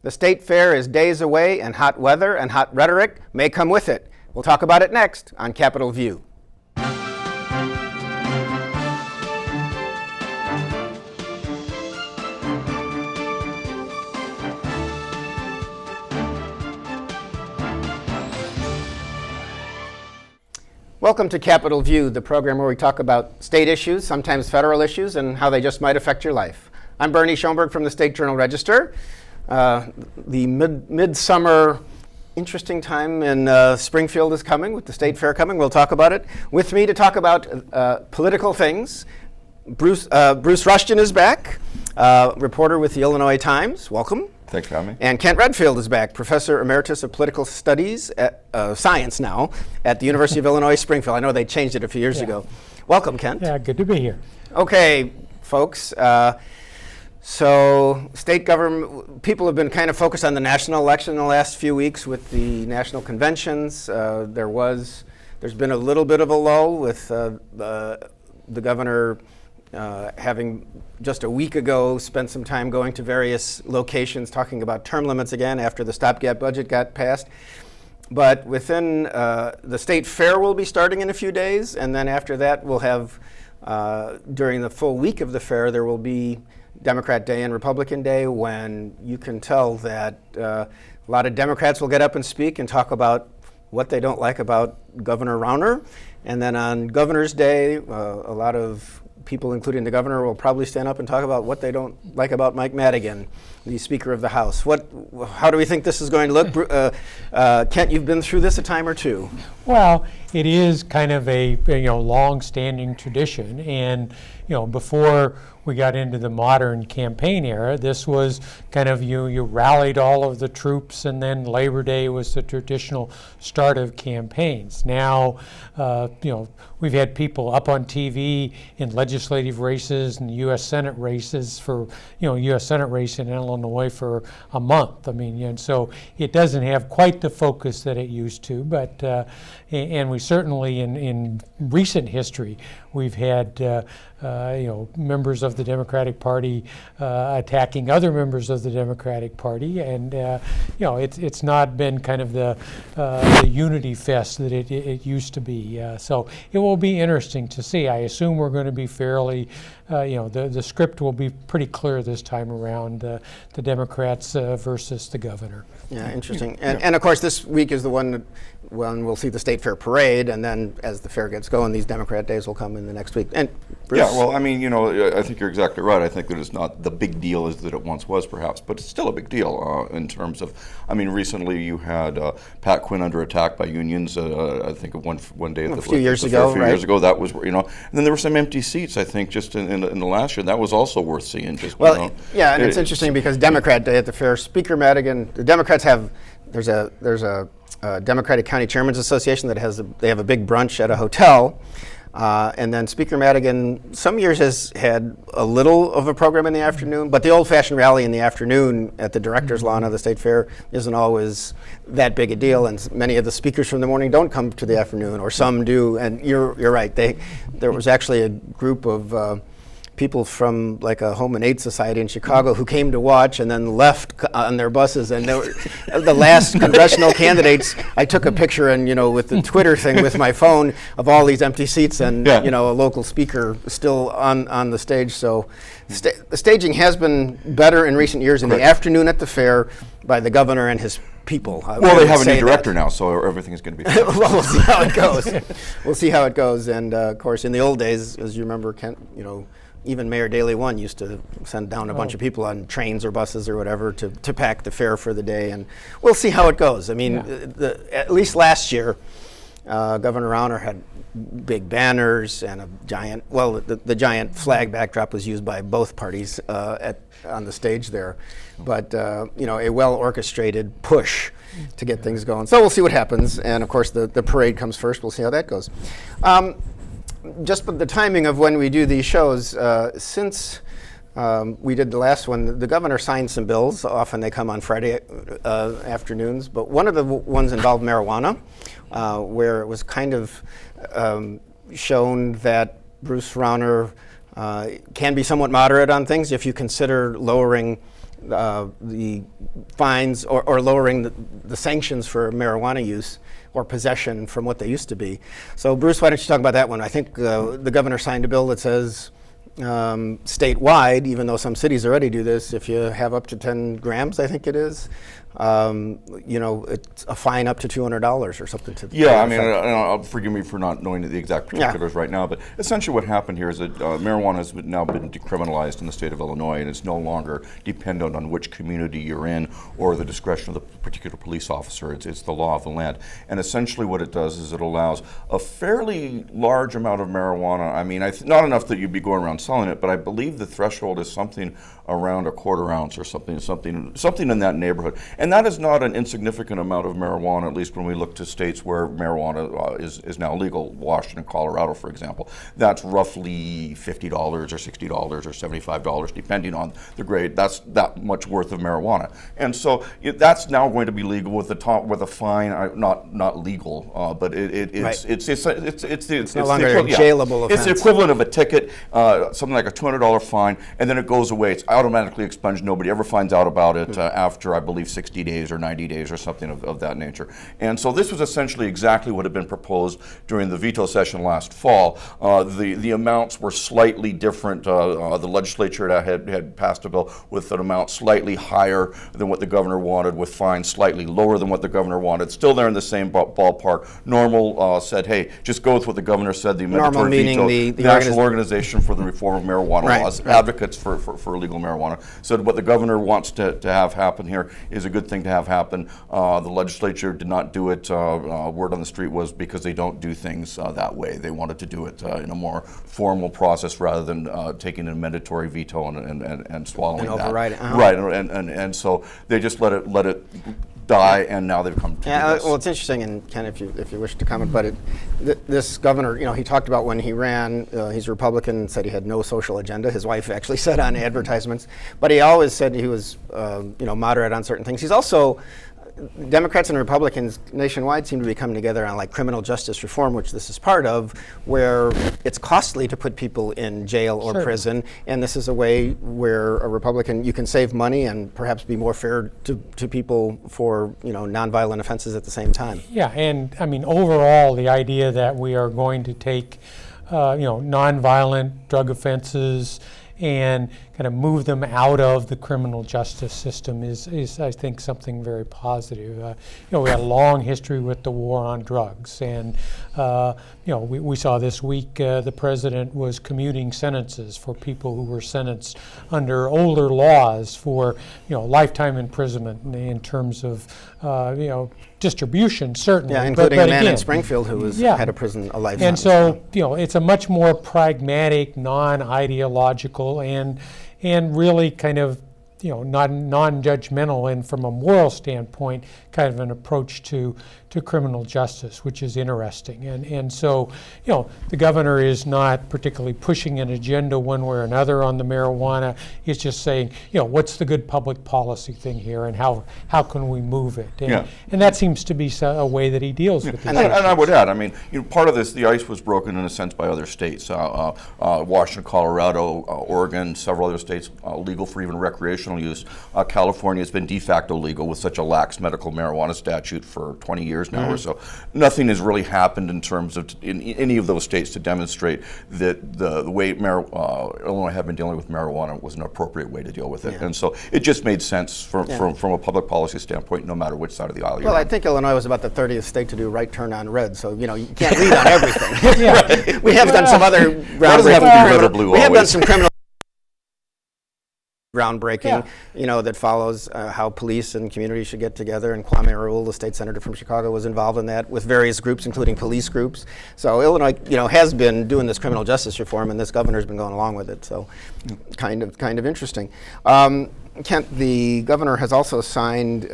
The state fair is days away, and hot weather and hot rhetoric may come with it. We'll talk about it next on Capitol View. Welcome to Capitol View, the program where we talk about state issues, sometimes federal issues, and how they just might affect your life. I'm Bernie Schoenburg from the State Journal-Register. The midsummer interesting time in Springfield is coming, with the state fair coming. We'll talk about it. With me to talk about political things, Bruce Rushton is back, reporter with the Illinois Times. Welcome. Thanks for having me. And Kent Redfield is back, Professor Emeritus of Political Studies, Science now, at the University of Illinois, Springfield. I know they changed it a few years ago. Welcome, Kent. Yeah, good to be here. Okay, folks. So state government, people have been kind of focused on the national election in the last few weeks with the national conventions. There's been a little bit of a lull with the governor having just a week ago spent some time going to various locations talking about term limits again after the stopgap budget got passed. But within the state fair will be starting in a few days, and then after that we'll have, during the full week of the fair, there will be Democrat Day and Republican Day, when you can tell that a lot of Democrats will get up and speak and talk about what they don't like about Governor Rauner. And then on Governor's Day, a lot of people, including the governor, will probably stand up and talk about what they don't like about Mike Madigan, the Speaker of the House. How do we think this is going to look? Kent, you've been through this a time or two. Well, it is kind of a long-standing tradition, and before we got into the modern campaign era, this was kind of you rallied all of the troops, and then Labor Day was the traditional start of campaigns. Now, we've had people up on TV in legislative races and U.S. Senate races for, U.S. Senate race in Illinois for a month. I mean, and so it doesn't have quite the focus that it used to, but and we certainly in recent history we've had members of the Democratic Party attacking other members of the Democratic Party, and it's not been kind of the unity fest that it used to be. So it will be interesting to see. I assume we're going to be fairly, the script will be pretty clear this time around, the Democrats versus the governor. Yeah, interesting. And of course, this week is the one when we'll see the state fair parade, and then as the fair gets going, these Democrat days will come in the next week. And Bruce? Yeah, well, I mean, I think you're exactly right. I think that it's not the big deal as that it once was, perhaps, but it's still a big deal in terms of, recently you had Pat Quinn under attack by unions, I think of one day. A few years ago, right? Years ago, that was, and then there were some empty seats, I think, just in the last year. That was also worth seeing. Yeah, and it's interesting because Democrat Day at the fair, Speaker Madigan, the Democrats have, there's a Democratic County Chairman's Association that they have a big brunch at a hotel, and then Speaker Madigan some years has had a little of a program in the afternoon, but the old-fashioned rally in the afternoon at the director's lawn of the state fair isn't always that big a deal, and many of the speakers from the morning don't come to the afternoon, or some do. And you're right. There was actually a group of people from like a home and aid society in Chicago who came to watch and then left on their buses, and they were the last congressional candidates. I took a picture and with the Twitter thing with my phone of all these empty seats, and a local speaker still on the stage. So the staging has been better in recent years in the afternoon at the fair by the governor and his people. Well, they have a new director now, so everything is going to be fine. Well, we'll see how it goes. We'll see how it goes. And of course, in the old days, as you remember, Kent, even Mayor Daley One used to send down a bunch of people on trains or buses or whatever to pack the fair for the day, and we'll see how it goes. I mean, at least last year, Governor Rauner had big banners and a giant, the giant flag backdrop was used by both parties on the stage there, but a well-orchestrated push to get things going. So we'll see what happens, and of course the parade comes first. We'll see how that goes. Just the timing of when we do these shows, since we did the last one, the governor signed some bills. Often they come on Friday afternoons, but one of the ones involved marijuana, where it was kind of shown that Bruce Rauner can be somewhat moderate on things if you consider lowering the fines or lowering the sanctions for marijuana use or possession from what they used to be. So Bruce, why don't you talk about that one? I think the governor signed a bill that says statewide, even though some cities already do this, if you have up to 10 grams, I think it is, it's a fine up to $200 or something. Yeah, I mean, forgive me for not knowing the exact particulars right now, but essentially what happened here is that marijuana has now been decriminalized in the state of Illinois, and it's no longer dependent on which community you're in or the discretion of the particular police officer. It's the law of the land. And essentially what it does is it allows a fairly large amount of marijuana. I mean, not enough that you'd be going around selling it, but I believe the threshold is something around a quarter ounce or something in that neighborhood. And that is not an insignificant amount of marijuana, at least when we look to states where marijuana is now legal, Washington, Colorado, for example. That's roughly $50 or $60 or $75, depending on the grade. That's that much worth of marijuana. And so that's now going to be legal with a fine, not legal, but it's no longer a jailable offense. It's the equivalent of a ticket, something like a $200 fine, and then it goes away. It's automatically expunged. Nobody ever finds out about it after, I believe, 60 days or 90 days or something of that nature. And so this was essentially exactly what had been proposed during the veto session last fall. The amounts were slightly different. The legislature had passed a bill with an amount slightly higher than what the governor wanted, with fines slightly lower than what the governor wanted. Still there in the same ballpark. Normal said, hey, just go with what the governor said. The Normal meaning veto, the National Organization for the Reform of Marijuana Laws, advocates for legal marijuana, said what the governor wants to have happen here is a good thing to have happen. The legislature did not do it. Word on the street was because they don't do things that way. They wanted to do it in a more formal process rather than taking a mandatory veto and swallowing and that. override it. Right, and so they just let it die, and now they've come to this. Well, it's interesting, and Ken, if you wish to comment, but this governor, he talked about when he ran, he's a Republican, said he had no social agenda. His wife actually said on advertisements, but he always said he was, moderate on certain things. He's also, Democrats and Republicans nationwide seem to be coming together on like criminal justice reform, which this is part of, where it's costly to put people in jail or prison, and this is a way where a Republican, you can save money and perhaps be more fair to people for nonviolent offenses at the same time. Yeah, and I mean overall, the idea that we are going to take nonviolent drug offenses and kind of move them out of the criminal justice system is I think, something very positive. We had a long history with the war on drugs, and we saw this week the president was commuting sentences for people who were sentenced under older laws for lifetime imprisonment in terms of distribution, certainly. Yeah, including a man in Springfield who had a life and sentence. So it's a much more pragmatic, non-ideological, and really kind of non-judgmental, and from a moral standpoint, kind of an approach to criminal justice, which is interesting. And so, the governor is not particularly pushing an agenda one way or another on the marijuana. He's just saying, what's the good public policy thing here, and how can we move it? And that seems to be a way that he deals with it. And I would add, I mean, part of this, the ice was broken in a sense by other states. Washington, Colorado, Oregon, several other states legal for even recreational use. California has been de facto legal with such a lax medical marijuana statute for 20 years now or so. Nothing has really happened in terms of in any of those states to demonstrate that the way Illinois had been dealing with marijuana was an appropriate way to deal with it. And so it just made sense from a public policy standpoint, no matter which side of the aisle you're on. I think Illinois was about the 30th state to do right turn on red, so you can't lead on everything. We have done some other groundbreaking. We have done some criminal groundbreaking, that follows how police and community should get together. And Kwame Arul, the state senator from Chicago, was involved in that with various groups, including police groups. So Illinois, has been doing this criminal justice reform, and this governor's been going along with it. So, kind of interesting. Kent, the governor has also signed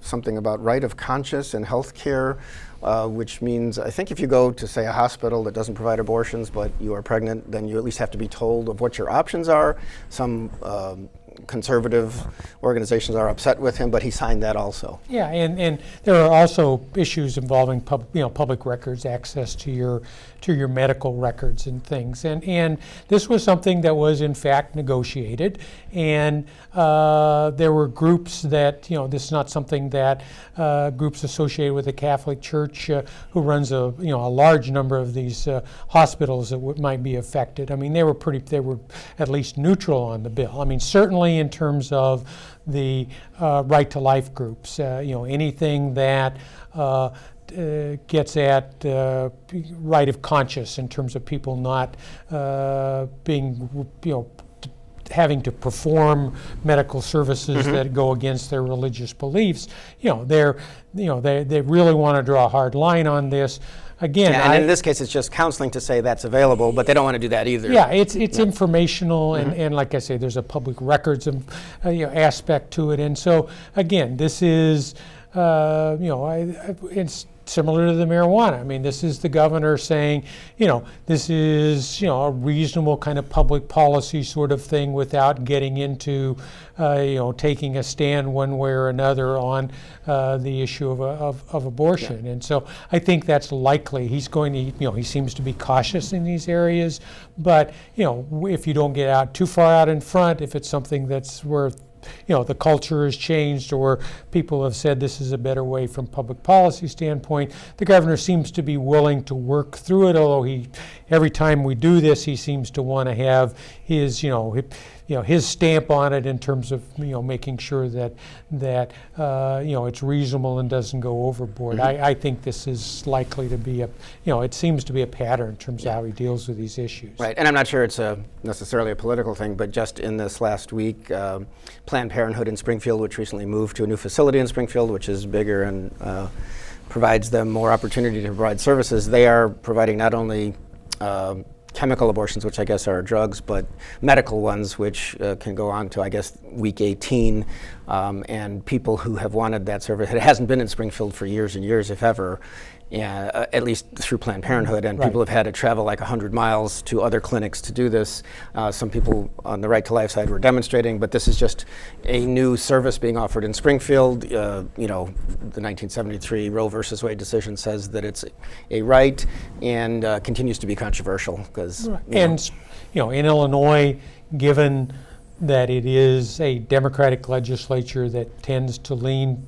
something about right of conscience and health care, which means, I think if you go to, say, a hospital that doesn't provide abortions, but you are pregnant, then you at least have to be told of what your options are. Some conservative organizations are upset with him, but he signed that also. Yeah, and there are also issues involving public records, access to your medical records and things. And this was something that was in fact negotiated, and there were groups that, this is not something that groups associated with the Catholic Church who runs a large number of these hospitals that might be affected. I mean, they were at least neutral on the bill. I mean, certainly in terms of the right to life groups, anything that gets at right of conscience in terms of people not being, having to perform medical services that go against their religious beliefs. They really want to draw a hard line on this. Again, and in this case, it's just counseling to say that's available, but they don't want to do that either. Yeah, it's informational, and like I say, there's a public records aspect to it, and so again, this is it's similar to the marijuana. I mean, this is the governor saying, this is a reasonable kind of public policy sort of thing without getting into taking a stand one way or another on the issue of abortion. And so I think that's likely. He's going to, he seems to be cautious in these areas, but if you don't get out too far out in front, if it's something that's worth, the culture has changed, or people have said this is a better way from public policy standpoint, the governor seems to be willing to work through it, although every time we do this, he seems to want to have his, his stamp on it in terms of, making sure that it's reasonable and doesn't go overboard. I think this is likely to be it seems to be a pattern in terms of how he deals with these issues. Right, and I'm not sure it's necessarily a political thing, but just in this last week, Planned Parenthood in Springfield, which recently moved to a new facility in Springfield, which is bigger and provides them more opportunity to provide services, they are providing not only chemical abortions, which I guess are drugs, but medical ones, which can go on to, I guess, week 18. And people who have wanted that service, it hasn't been in Springfield for years and years, if ever, at least through Planned Parenthood, and people have had to travel like 100 miles to other clinics to do this. Some people on the Right to Life side were demonstrating, but this is just a new service being offered in Springfield. The 1973 Roe versus Wade decision says that it's a right, and continues to be controversial because. In Illinois, given that it is a Democratic legislature that tends to lean,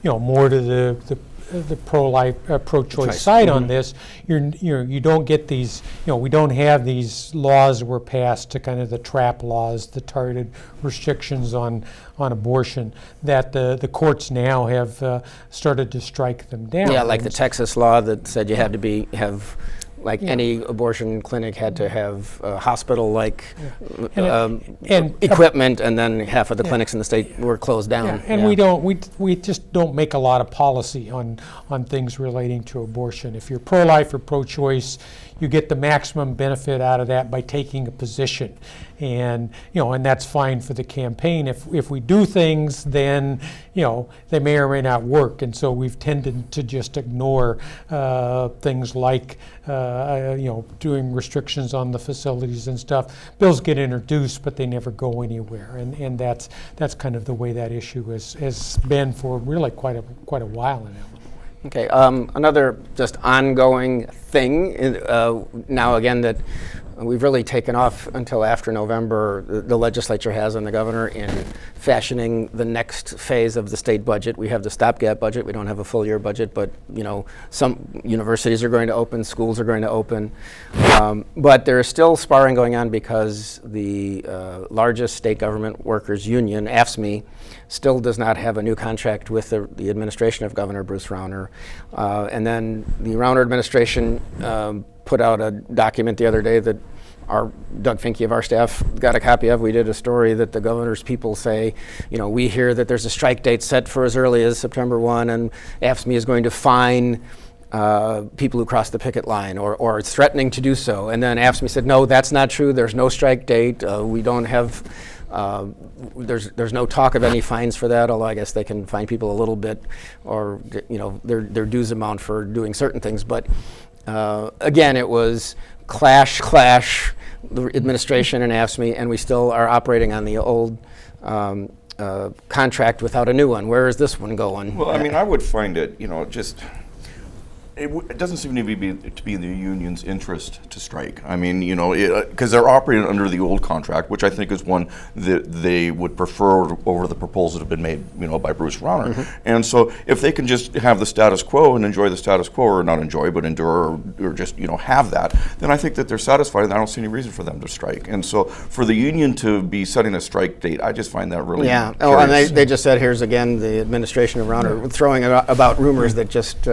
more to the pro-life, pro-choice side on this, you don't get these, we don't have these laws that were passed to kind of the trap laws, the targeted restrictions on abortion, that the courts now have started to strike them down. Yeah, like the Texas law that said you had to have any abortion clinic had to have hospital-like equipment, and then half of the clinics in the state were closed down. And we just don't make a lot of policy on things relating to abortion. If you're pro-life or pro-choice, you get the maximum benefit out of that by taking a position, and and that's fine for the campaign. If we do things, then they may or may not work, and so we've tended to just ignore things like doing restrictions on the facilities and stuff. Bills get introduced, but they never go anywhere, and that's kind of the way that issue has been for really quite a while in Illinois. Okay, another just ongoing thing now again that we've really taken off until after November, the legislature has on the governor in fashioning the next phase of the state budget. We have the stopgap budget. We don't have a full year budget, but some universities are going to open, schools are going to open. But there is still sparring going on because the largest state government workers union, AFSCME, still does not have a new contract with the administration of Governor Bruce Rauner. And then the Rauner administration put out a document the other day that Doug Finke of our staff got a copy of. We did a story that the governor's people say, we hear that there's a strike date set for as early as September 1, and AFSCME is going to fine people who cross the picket line or it's threatening to do so. And then AFSCME said, no, that's not true. There's no strike date. We don't have, there's no talk of any fines for that, although I guess they can fine people a little bit or, their dues amount for doing certain things. But again, it was clash, the administration and AFSCME, and we still are operating on the old contract without a new one? Where is this one going? Well, I mean, I would find it, just it doesn't seem to be in the union's interest to strike. I mean, because they're operating under the old contract, which I think is one that they would prefer over the proposals that have been made, by Bruce Rushton. Mm-hmm. And so, if they can just have the status quo and enjoy the status quo, or not enjoy, but endure, or just have that, then I think that they're satisfied, and I don't see any reason for them to strike. And so, for the union to be setting a strike date, I just find that really yeah. curious. And they just said, here's again the administration of Rushton throwing about rumors that just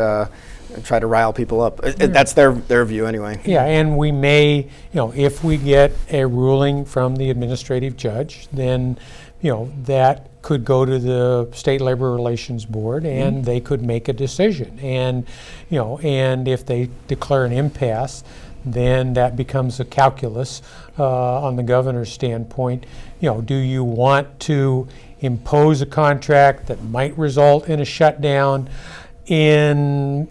try to rile people up. That's their view anyway. Yeah, and we may, if we get a ruling from the administrative judge, then, that could go to the State Labor Relations Board, and they could make a decision. And, and if they declare an impasse, then that becomes a calculus on the governor's standpoint. Do you want to impose a contract that might result in a shutdown in,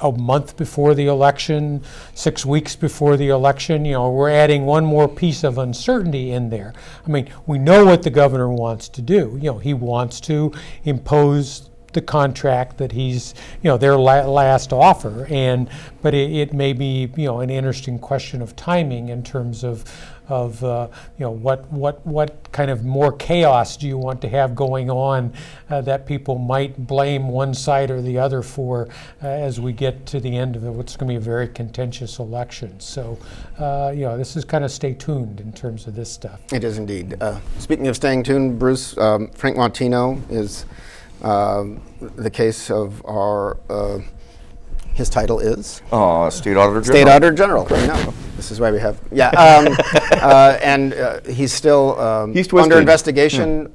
a month before the election, 6 weeks before the election? We're adding one more piece of uncertainty in there. I mean, we know what the governor wants to do. He wants to impose the contract that he's, their last offer, but it may be, an interesting question of timing in terms of what kind of more chaos do you want to have going on that people might blame one side or the other for as we get to the end of what's going to be a very contentious election. So, this is kind of stay tuned in terms of this stuff. It is indeed. Speaking of staying tuned, Bruce, Frank Montino is the case of our. His title is? State Auditor General. State Auditor General. I know. This is why we have, and he's still under investigation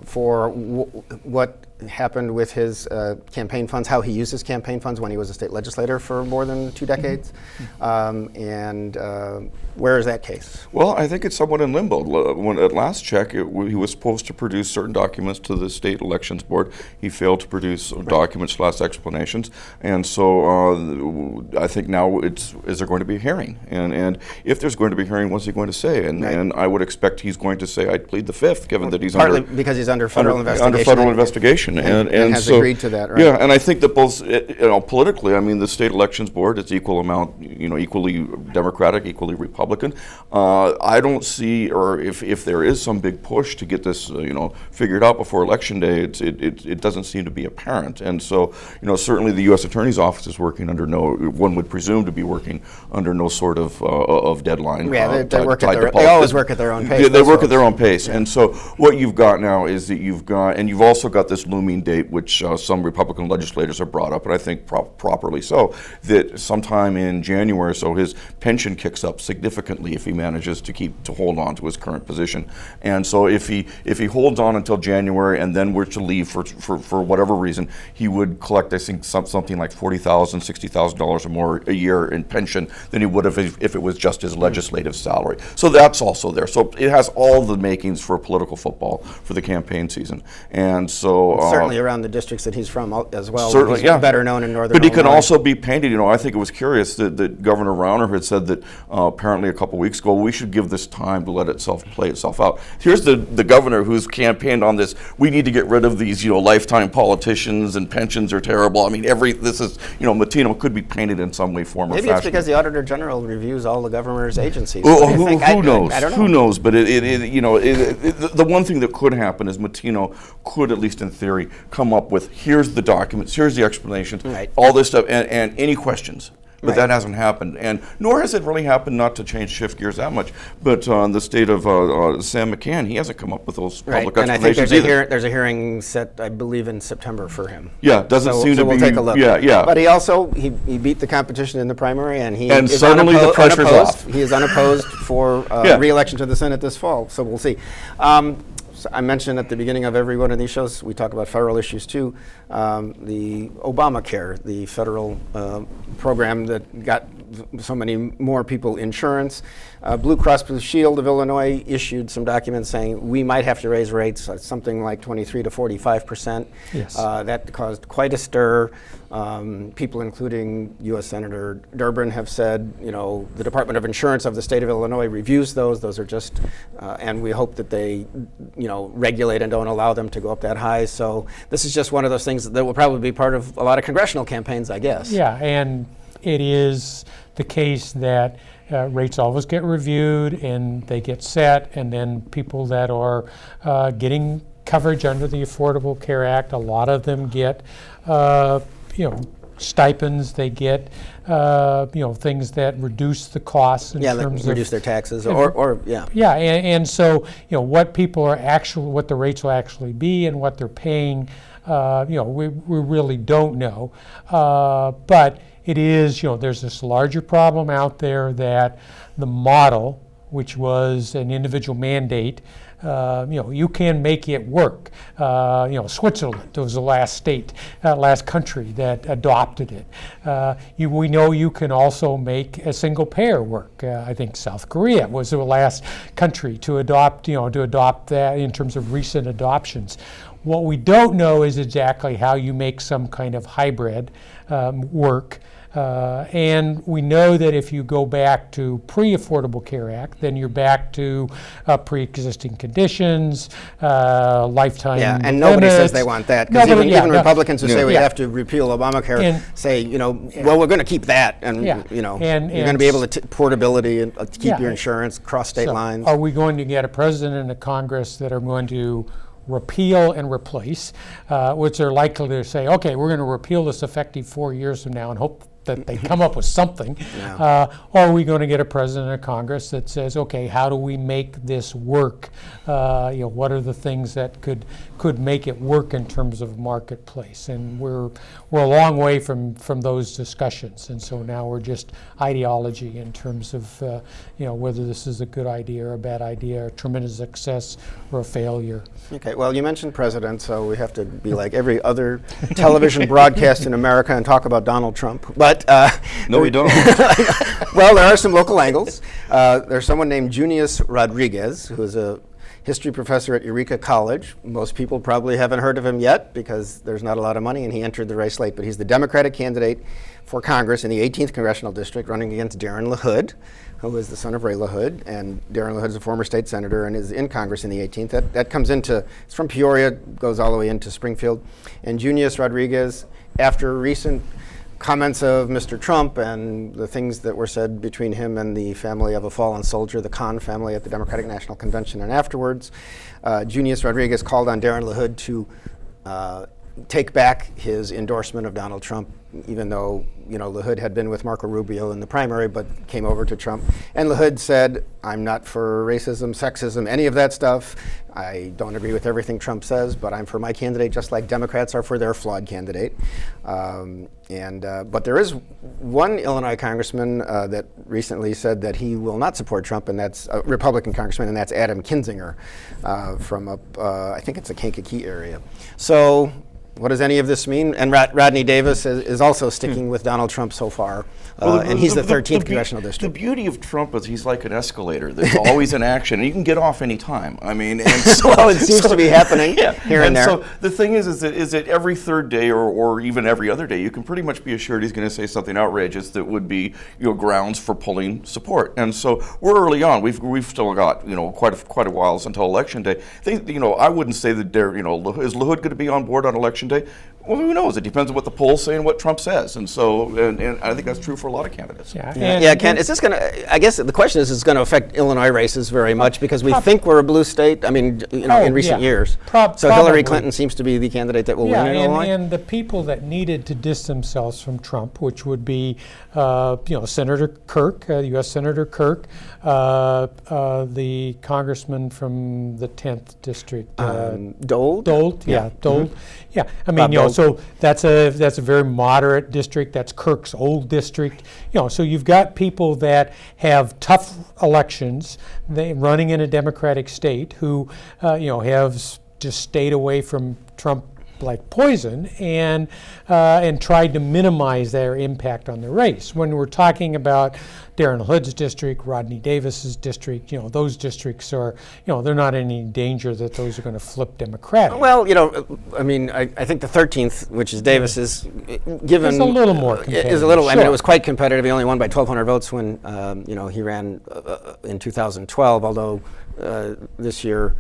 for what happened with his campaign funds, how he used his campaign funds when he was a state legislator for more than 2 decades. And where is that case? Well, I think it's somewhat in limbo. When at last check, he was supposed to produce certain documents to the state elections board. He failed to produce documents / explanations, and so I think now is there going to be a hearing? And if there's going to be a hearing, what's he going to say? And I would expect he's going to say, "I'd plead the fifth," given that he's partly because he's under federal investigation. Under federal investigation, and has so, agreed to that, right? Yeah, and I think that both, politically, I mean, the state elections board, it's equal amount, equally Democratic, equally Republican. I don't see, or if there is some big push to get this, figured out before Election Day, it doesn't seem to be apparent. And so, certainly the U.S. Attorney's Office is working under one would presume to be working under no sort of deadline. Yeah, they always work at their own pace. They work at their own pace. Yeah. And so what you've got now is that you've also got this looming date, which some Republican legislators have brought up, and I think properly so, that sometime in January, so his pension kicks up significantly if he manages to hold on to his current position. And so if he holds on until January and then were to leave for whatever reason, he would collect, I think, something like $40,000, $60,000 or more a year in pension than he would have if it was just his legislative salary. So that's also there. So it has all the makings for political football for the campaign season. And so certainly around the districts that he's from as well. Certainly, he's yeah. better known in northern But he can Illinois. also be painted. I think it was curious that Governor Rauner had said that apparently a couple weeks ago, we should give this time to let itself play itself out. Here's the governor who's campaigned on this. We need to get rid of these, lifetime politicians, and pensions are terrible. I mean, Matino could be painted in some way, form, or fashion. Maybe it's because the Auditor General reviews all the governor's agencies. Well, who knows? I don't know. Who knows? But the one thing that could happen is Matino could, at least in theory, come up with, here's the documents, here's the explanations, right, all this stuff, and any questions. But right, that hasn't happened, and nor has it really happened, not to shift gears that much, but the state of Sam McCann, he hasn't come up with those public and explanations I think either. there's a hearing set, I believe, in September for him. Yeah, doesn't seem to we'll be. Take a look. Yeah. But he also he beat the competition in the primary, and he and is suddenly the pressure's off. He is unopposed for re-election to the Senate this fall. So we'll see. So I mentioned at the beginning of every one of these shows, we talk about federal issues too. The Obamacare, the federal program that got so many more people insurance. Blue Cross Blue Shield of Illinois issued some documents saying we might have to raise rates something like 23 to 45%. Yes. That caused quite a stir. People, including U.S. Senator Durbin, have said, the Department of Insurance of the state of Illinois reviews those. Those are just, and we hope that they, regulate and don't allow them to go up that high. So this is just one of those things that will probably be part of a lot of congressional campaigns, I guess. Yeah, and it is the case that rates always get reviewed and they get set, and then people that are getting coverage under the Affordable Care Act, a lot of them get, stipends. They get, things that reduce the costs in terms of reduce their taxes, or. Yeah, and so what people are what the rates will actually be and what they're paying, we really don't know, but it is, there's this larger problem out there that the model, which was an individual mandate, you can make it work. Switzerland was the last country that adopted it. We know you can also make a single payer work. I think South Korea was the last country to adopt that in terms of recent adoptions. What we don't know is exactly how you make some kind of hybrid work. And we know that if you go back to pre-Affordable Care Act, then you're back to pre-existing conditions, lifetime Yeah, and nobody limits. says they want that, because even Republicans who say we Yeah. have to repeal Obamacare And- say, well, we're going to keep that, and Yeah. you're And- going to be able to portability and keep Yeah. your insurance cross state So lines. Are we going to get a president and a Congress that are going to repeal and replace, which are likely to say, okay, we're going to repeal this effective 4 years from now and hope that they come up with something, or are we going to get a president and a Congress that says, okay, how do we make this work? What are the things that could make it work in terms of marketplace? And we're a long way from those discussions, and so now we're just ideology in terms of whether this is a good idea or a bad idea, a tremendous success or a failure. Okay, well, you mentioned president, so we have to be like every other television broadcast in America and talk about Donald Trump. But No, we don't. well, there are some local angles. There's someone named Junius Rodriguez, who is a history professor at Eureka College. Most people probably haven't heard of him yet because there's not a lot of money, and he entered the race late. But he's the Democratic candidate for Congress in the 18th Congressional District, running against Darren LaHood, who is the son of Ray LaHood. And Darren LaHood is a former state senator and is in Congress in the 18th. That comes into, it's from Peoria, goes all the way into Springfield. And Junius Rodriguez, after recent comments of Mr. Trump and the things that were said between him and the family of a fallen soldier, the Khan family, at the Democratic National Convention and afterwards, Junius Rodriguez called on Darren LaHood to take back his endorsement of Donald Trump, even though LaHood had been with Marco Rubio in the primary but came over to Trump. And LaHood said, I'm not for racism, sexism, any of that stuff. I don't agree with everything Trump says, but I'm for my candidate just like Democrats are for their flawed candidate. But there is one Illinois congressman that recently said that he will not support Trump, and that's a Republican congressman, and that's Adam Kinzinger from up, I think it's the Kankakee area. So what does any of this mean? And Rodney Davis is also sticking with Donald Trump so far, and he's the 13th congressional district. The beauty of Trump is he's like an escalator. There's always in action, and you can get off any time. I mean, and so, well, it seems to be happening here and there. So the thing is that every third day or even every other day, you can pretty much be assured he's going to say something outrageous that would be grounds for pulling support. And so we're early on. We've still got quite a while until election day. I wouldn't say that is LaHood going to be on board on election day? Well, who knows? It depends on what the polls say and what Trump says, and so and I think that's true for a lot of candidates. Ken, is this going to? I guess the question is it's going to affect Illinois races very much because we think we're a blue state. I mean, in recent years. So Hillary Clinton seems to be the candidate that will win in Illinois. And the people that needed to distance themselves from Trump, which would be, Senator Kirk, U.S. Senator Kirk, the congressman from the 10th district, Dole. Dole. Yeah, I mean, so that's a very moderate district. That's Kirk's old district. So you've got people that have tough elections, running in a Democratic state, who have just stayed away from Trump like poison, and tried to minimize their impact on the race. When we're talking about Darren Hood's district, Rodney Davis's district, those districts are, they're not in any danger that those are going to flip Democratic. Well, I mean, I think the 13th, which is Davis's, given It's a little more competitive. is a little. I mean, Sure. it was quite competitive. He only won by 1,200 votes when he ran in 2012. Although this year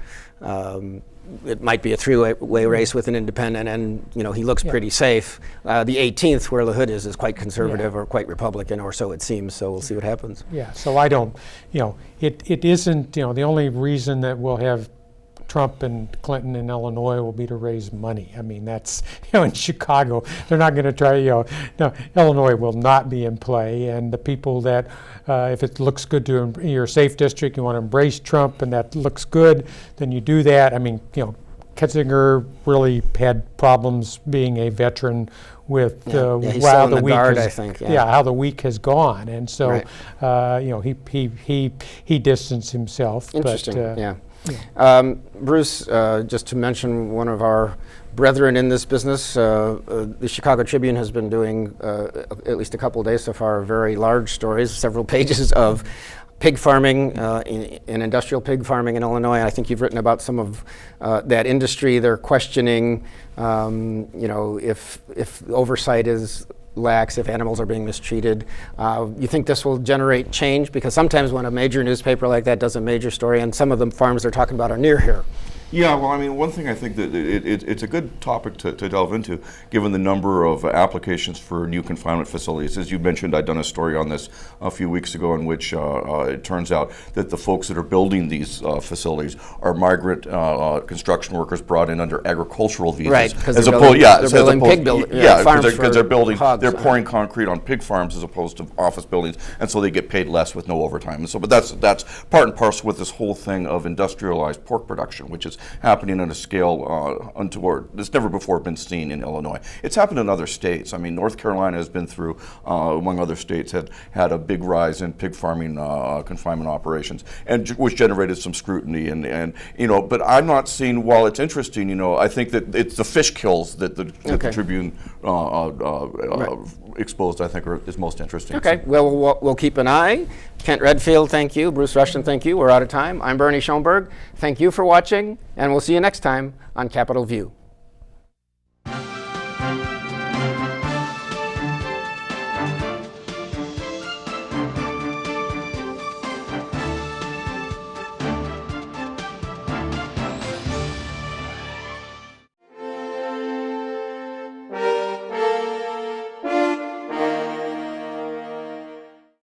it might be a three-way race with an independent, and he looks pretty safe. The 18th, where LaHood is quite conservative or quite Republican, or so it seems. So we'll see what happens. Yeah, so I don't, it isn't, the only reason that we'll have Trump and Clinton in Illinois will be to raise money. I mean, that's, in Chicago, they're not going to try, no, Illinois will not be in play. And the people that, if it looks good to your safe district, you want to embrace Trump and that looks good, then you do that. I mean, Ketzinger really had problems being a veteran with he's how still in the the week Guard, has, I think, how the week has gone, and so Right. he distanced himself. Interesting. But, yeah. Bruce, just to mention one of our brethren in this business, the Chicago Tribune has been doing, at least a couple of days so far, very large stories, several pages of pig farming, in industrial pig farming in Illinois. I think you've written about some of that industry. They're questioning, if oversight is lax, if animals are being mistreated. You think this will generate change? Because sometimes when a major newspaper like that does a major story, and some of the farms they're talking about are near here. Yeah, well, I mean, one thing I think that it's a good topic to delve into, given the number of applications for new confinement facilities. As you mentioned, I'd done a story on this a few weeks ago in which it turns out that the folks that are building these facilities are migrant construction workers brought in under agricultural visas. Right, because as they're opposed, building pig farms because they're building, hogs, they're pouring concrete on pig farms as opposed to office buildings, and so they get paid less with no overtime. And so, but that's part and parcel with this whole thing of industrialized pork production, which is happening at a scale untoward. It's never before been seen in Illinois. It's happened in other states. I mean, North Carolina has been through, among other states, had a big rise in pig farming confinement operations, and which generated some scrutiny. And but I'm not seeing. While it's interesting, I think that it's the fish kills that the Tribune exposed. I think is most interesting. Okay. Well, we'll keep an eye. Kent Redfield, thank you. Bruce Rushton, thank you. We're out of time. I'm Bernie Schoenburg. Thank you for watching, and we'll see you next time on Capitol View.